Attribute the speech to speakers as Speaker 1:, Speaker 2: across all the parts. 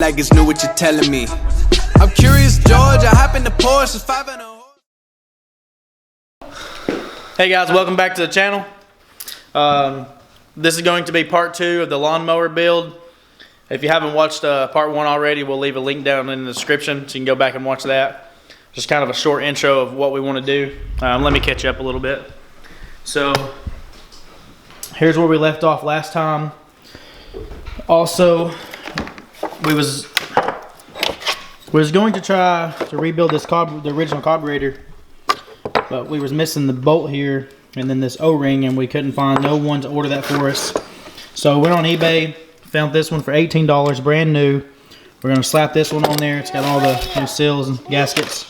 Speaker 1: Like it's new what you're telling me. I'm curious, George. I hop in the Porsche. It's 5 and a...
Speaker 2: Hey guys, welcome back to the channel. This is going to be part 2 of the lawnmower build. If you haven't watched part 1 already, we'll leave a link down in the description so you can go back and watch that. Just kind of a short intro of what we want to do. Let me catch you up a little bit. So here's where we left off last time. Also, we was going to try to rebuild this the original carburetor, but we was missing the bolt here and then this O-ring, and we couldn't find no one to order that for us. So we went on eBay, found this one for $18, brand new. We're gonna slap this one on there. It's got all the new seals and gaskets.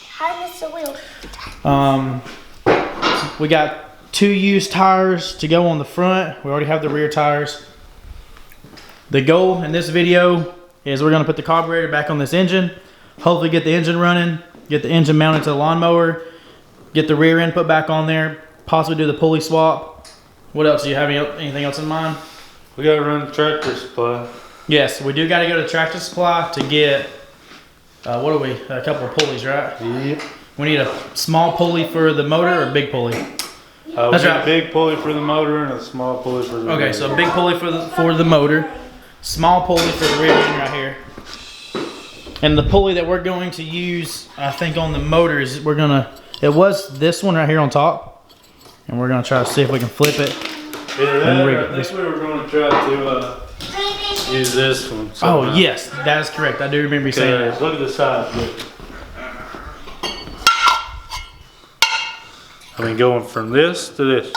Speaker 2: We got 2 used tires to go on the front. We already have the rear tires. The goal in this video is we're gonna put the carburetor back on this engine, hopefully get the engine running, get the engine mounted to the lawnmower, get the rear end put back on there, possibly do the pulley swap. What else? Do you have anything else in mind?
Speaker 3: We gotta run the tractor supply.
Speaker 2: Yes, we do gotta go to Tractor Supply to get, what are we, a couple of pulleys, right?
Speaker 3: Yep.
Speaker 2: We need a small pulley for the motor or a big pulley?
Speaker 3: That's right. A big pulley for the motor and a small pulley for the
Speaker 2: Okay, so a big pulley for the motor, small pulley for the rear end right here. And the pulley that we're going to use, I think on the motors, it was this one right here on top. And we're gonna try to see if we can flip it.
Speaker 3: Yeah, I think we were gonna try to use this one.
Speaker 2: Oh yes, that is correct. I do remember you saying that.
Speaker 3: Look at the size. I mean, going from this to this.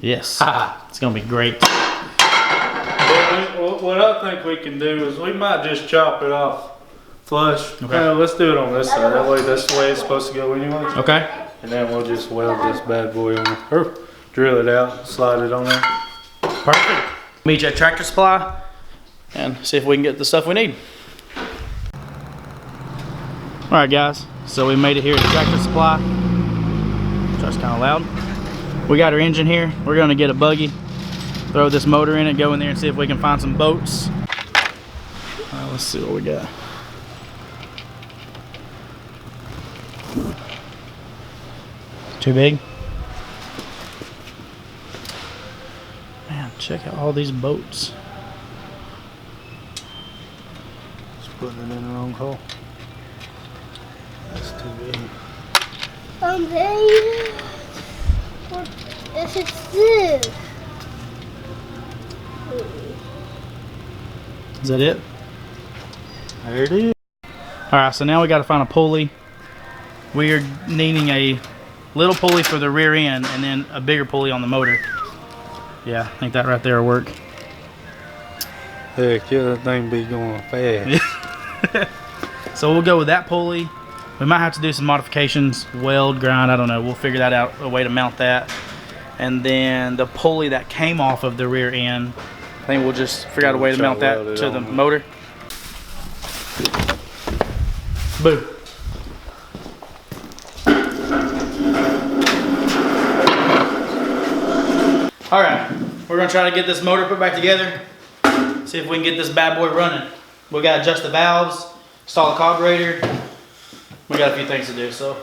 Speaker 2: Yes, it's gonna be great.
Speaker 3: What I think we can do is we might just chop it off flush.
Speaker 2: Okay.
Speaker 3: Let's do it on this side. That way, that's the way it's supposed to go anyway.
Speaker 2: Okay.
Speaker 3: And then we'll just weld this bad boy on there. Or drill it out, slide it on there.
Speaker 2: Perfect. Meet you at Tractor Supply and see if we can get the stuff we need. All right, guys. So we made it here at Tractor Supply. That's kind of loud. We got our engine here. We're gonna get a buggy, throw this motor in it, go in there and see if we can find some bolts. Let's see what we got. Too big? Man, check out all these bolts.
Speaker 3: Just putting it in the wrong hole. That's too big.
Speaker 4: What is this?
Speaker 2: Is that it?
Speaker 3: There it is.
Speaker 2: Alright, so now we gotta find a pulley. We are needing a little pulley for the rear end and then a bigger pulley on the motor. Yeah, I think that right there will work.
Speaker 3: Heck yeah, that thing be going fast.
Speaker 2: So we'll go with that pulley. We might have to do some modifications, weld, grind, I don't know. We'll figure that out, a way to mount that. And then the pulley that came off of the rear end, I think we'll just figure out a way to mount that to the motor. Boom. All right, we're gonna try to get this motor put back together. See if we can get this bad boy running. We gotta adjust the valves, install the carburetor. We got a few things to do, so.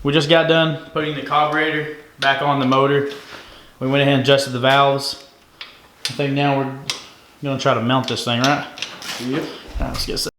Speaker 2: we just got done putting the carburetor back on the motor. We went ahead and adjusted the valves. I think now we're gonna try to mount this thing, right?
Speaker 3: Yep.
Speaker 2: All right, let's get set.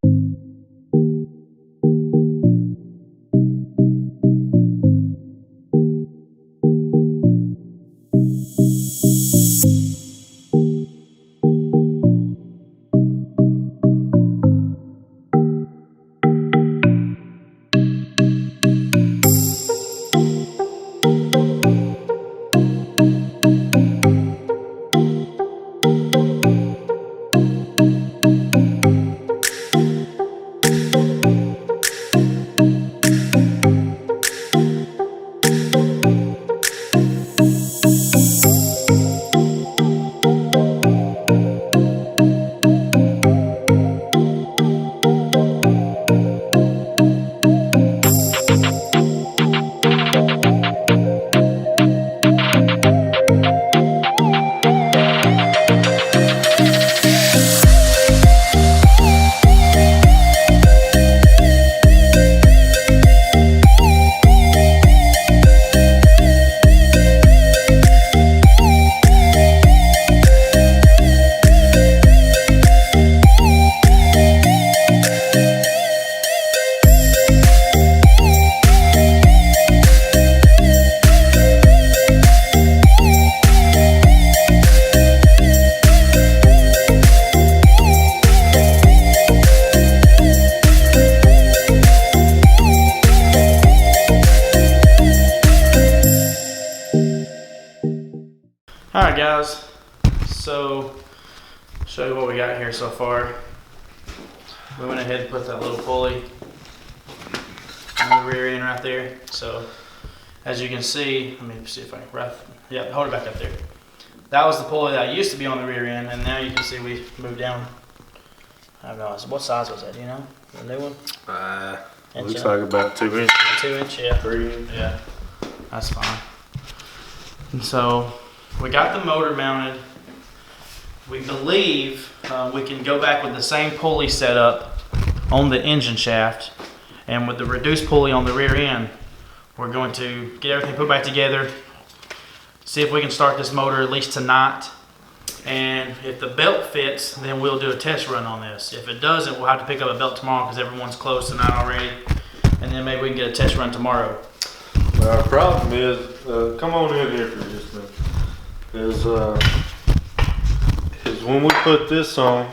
Speaker 2: All right, guys. So, show you what we got here so far. We went ahead and put that little pulley on the rear end right there. So, as you can see, let me see if I can hold it back up there. That was the pulley that used to be on the rear end, and now you can see we moved down. I don't know, what size was that? Do you know? The new one?
Speaker 3: Looks like about 2 inches.
Speaker 2: 2 inch, yeah.
Speaker 3: 3 inches.
Speaker 2: Yeah, that's fine. And so we got the motor mounted. We believe we can go back with the same pulley setup on the engine shaft, and with the reduced pulley on the rear end, we're going to get everything put back together, see if we can start this motor at least tonight. And if the belt fits, then we'll do a test run on this. If it doesn't, we'll have to pick up a belt tomorrow because everyone's closed tonight already. And then maybe we can get a test run tomorrow.
Speaker 3: Our problem is, come on in here for just a minute, is when we put this on,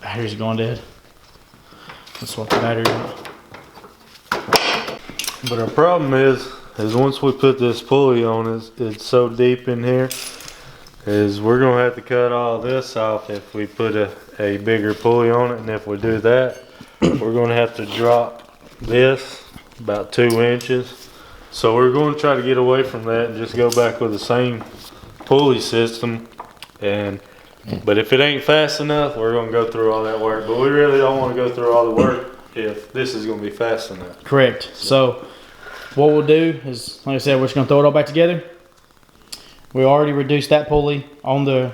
Speaker 2: Battery's going dead. Let's swap the battery out.
Speaker 3: but our problem is once we put this pulley on, it's so deep in here, is we're gonna have to cut all this off if we put a bigger pulley on it. And if we do that, we're gonna have to drop this about 2 inches. So we're going to try to get away from that and just go back with the same pulley system. But if it ain't fast enough, we're gonna go through all that work. But we really don't want to go through all the work if this is gonna be fast enough.
Speaker 2: Correct. So what we'll do is, like I said, we're just gonna throw it all back together. We already reduced that pulley on the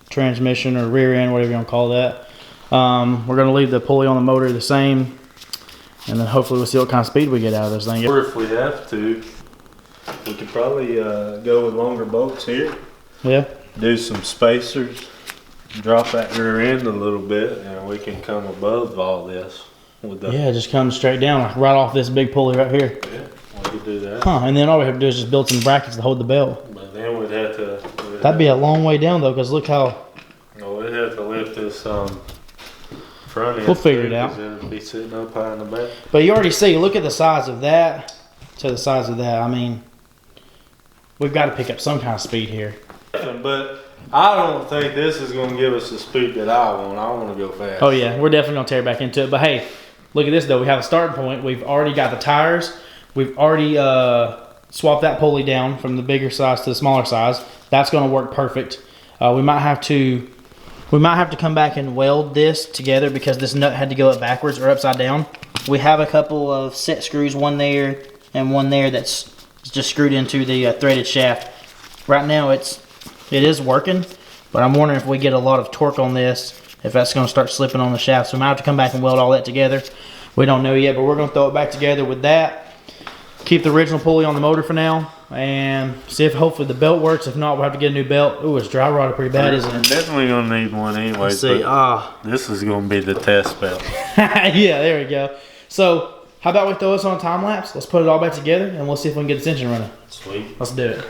Speaker 2: transmission or rear end, whatever you want to call that. We're gonna leave the pulley on the motor the same, and then hopefully we'll see what kind of speed we get out of this thing.
Speaker 3: Or if we have to, we could probably go with longer bolts here.
Speaker 2: Yeah.
Speaker 3: Do some spacers, drop that rear end a little bit, and we can come above all this. With the,
Speaker 2: Yeah, just come straight down, like right off this big pulley right here.
Speaker 3: yeah, we could do that.
Speaker 2: Huh, and then all we have to do is just build some brackets to hold the belt.
Speaker 3: But then we'd have to.
Speaker 2: That'd be a long way down though, because look how.
Speaker 3: No, we'd have to lift this front end.
Speaker 2: We'll figure it
Speaker 3: too,
Speaker 2: out.
Speaker 3: 'cause it'd be sitting up high in the back.
Speaker 2: But you already see, look at the size of that to the size of that. I mean, we've got to pick up some kind of speed here.
Speaker 3: But I don't think this is going to give us the speed that I want. I want to go fast.
Speaker 2: Oh yeah, we're definitely gonna tear back into it. But hey, look at this though. We have a starting point. We've already got the tires. We've already swapped that pulley down from the bigger size to the smaller size. That's gonna work perfect. We might have to come back and weld this together because this nut had to go up backwards or upside down. We have a couple of set screws, one there and one there that's just screwed into the threaded shaft. Right now it is working, but I'm wondering if we get a lot of torque on this, if that's going to start slipping on the shaft. So we might have to come back and weld all that together. We don't know yet, but we're going to throw it back together with that. Keep the original pulley on the motor for now, and see if hopefully the belt works. If not, we'll have to get a new belt. Ooh, it's dry rotted pretty bad, isn't it?
Speaker 3: Definitely gonna need one anyway.
Speaker 2: Let's see.
Speaker 3: This is gonna be the test belt.
Speaker 2: Yeah, there we go. So how about we throw this on a time lapse? Let's put it all back together, and we'll see if we can get this engine running.
Speaker 3: Sweet.
Speaker 2: Let's do it.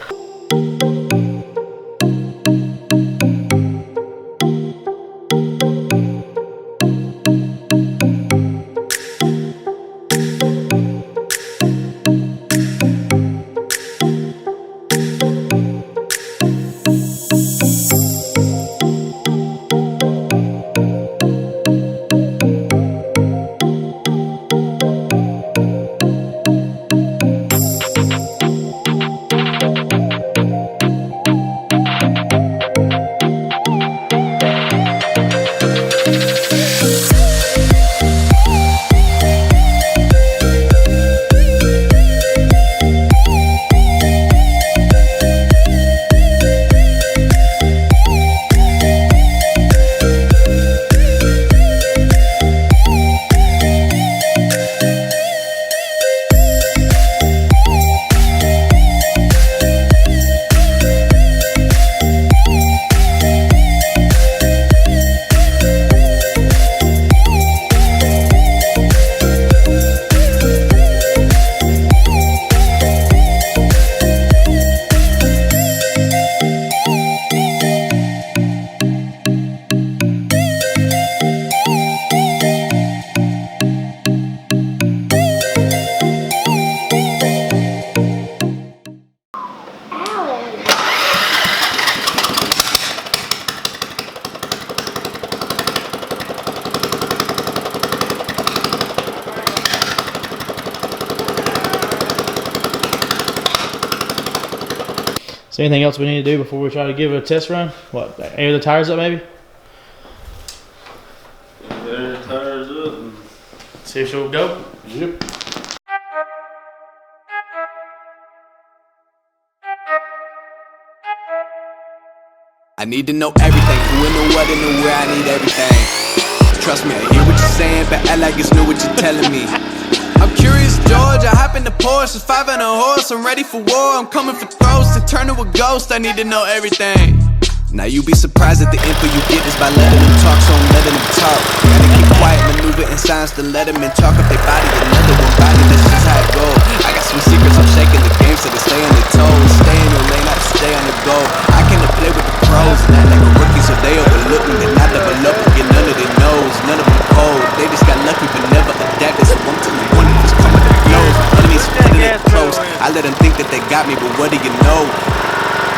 Speaker 2: So anything else we need to do before we try to give it a test run? What, air the tires up maybe?
Speaker 3: Air the tires up and
Speaker 2: See if she'll go?
Speaker 3: yep.
Speaker 1: I need to know everything, who and the what and the where, I need everything. Trust me, I hear what you're saying, but act like it's new what you're telling me. I'm curious, George, I hop in the Porsche, it's 5 and a horse, I'm ready for war, I'm coming for throats, to turn to a ghost, I need to know everything. Now you be surprised at the info you get is by letting them talk, so I'm letting them talk. Gotta keep quiet, maneuver in silence to let them in, talk up their body, another one body, that's just how it goes. I got some secrets, I'm shaking the game so they stay on their toes. Stay in the lane, I stay on the go. I came to play with the pros, not like a rookie, so they overlook me. They're not developed, get none of their nose, none of them cold. They just got lucky but never adapted, so I'm telling one if it's coming to blows. Enemies putting it close, I let them think that they got me, but what do you know?